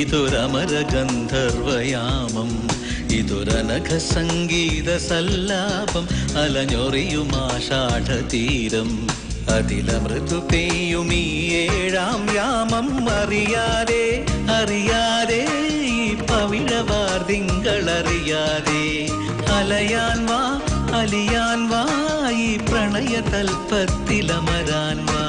ഇതൊരമരഗന്ധർവയാമം, ഇതൊരനഘ സംഗീത സല്ലാപം, അലഞ്ഞൊറിയുമാഷാഢതീരം. അതിലമൃദു പെയ്യും ഈ ഏഴാം യാമം, അറിയാതെ അറിയാതെ ഈ പവിഴവാർതിങ്കളറിയാതെ. അലയാൻ വാ അലിയാൻ വാ ഈ പ്രണയതൽപ്പത്തിലമരാൻ വാ.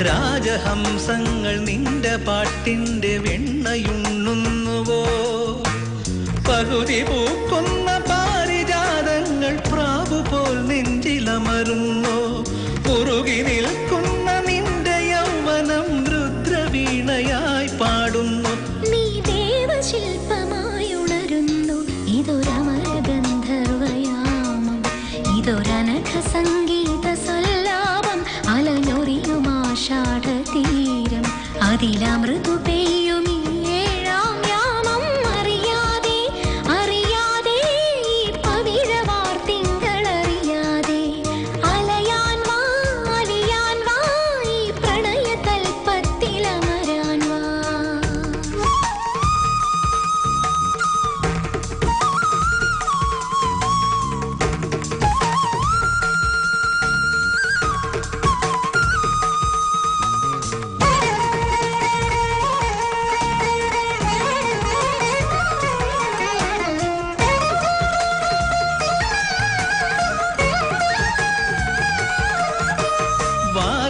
രാജഹംസങ്ങൾ നിന്റെ പാട്ടിന്റെ വെണ്ണയുണ്ണുന്നുവോ? പകുതി പൂക്കുന്ന പാരിജാതങ്ങൾ പ്രാവുപോൽ നെഞ്ചിലമരുന്നോ? മുറുകി നിൽക്കുന്ന നിന്റെ യൗവനം രുദ്രവീണയായി പാടുന്നു. നീ ദേവശില്പമായി ഉണരുന്നു. ഇതൊരമരഗന്ധർവയാമം, ഇതൊരനഘ സംഗീത സല്ലാപം, അലഞ്ഞൊറിയുമാഷാഢതീരം. അതിലമൃദു പെയ്യും ഈ ഏഴാം യാമം, അറിയാതെ അറിയാതെ ഈ പവിഴവാർതിങ്കളറിയാതെ. അലയാൻ വാ അലിയാൻ വാ ഈ പ്രണയതൽപ്പത്തിലമരാൻ വാ.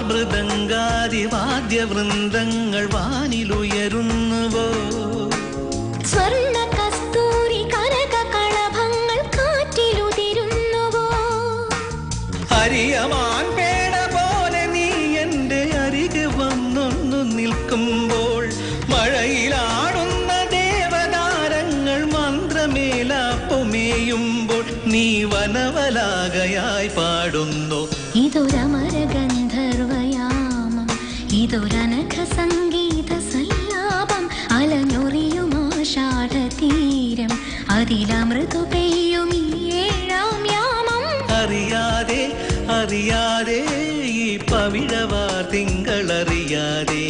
മൃദംഗാദിവാദ്യവൃന്ദങ്ങൾ വാനിലുയരുന്നുവോ? സ്വർണ്ണ കസ്തൂരി കനക കളഭങ്ങൾ കാറ്റിലുതിരുന്നുവോ? ഹരിയമാൻ പേട പോലെ നീ എൻ്റെ അരികെ വന്നൊന്നു നിൽക്കുമ്പോൾ, മഴയിലാടുന്ന ദേവതാരങ്ങൾ മന്ത്രമേലാപ്പുമേയുമ്പോൾ, നീ വനവലാകയായി പാടുന്നു. ഇതൊരമരഗന്ധർവയാമം, ഇതൊരനഘ സംഗീത സല്ലാപം, അലഞ്ഞൊറിയുമാഷാഢതീരം. അതിലമൃദു പെയ്യും ഈ ഏഴാം യാമം, അറിയാതെ അറിയാതെ ഈ പവിഴവാർതിങ്കളറിയാതെ.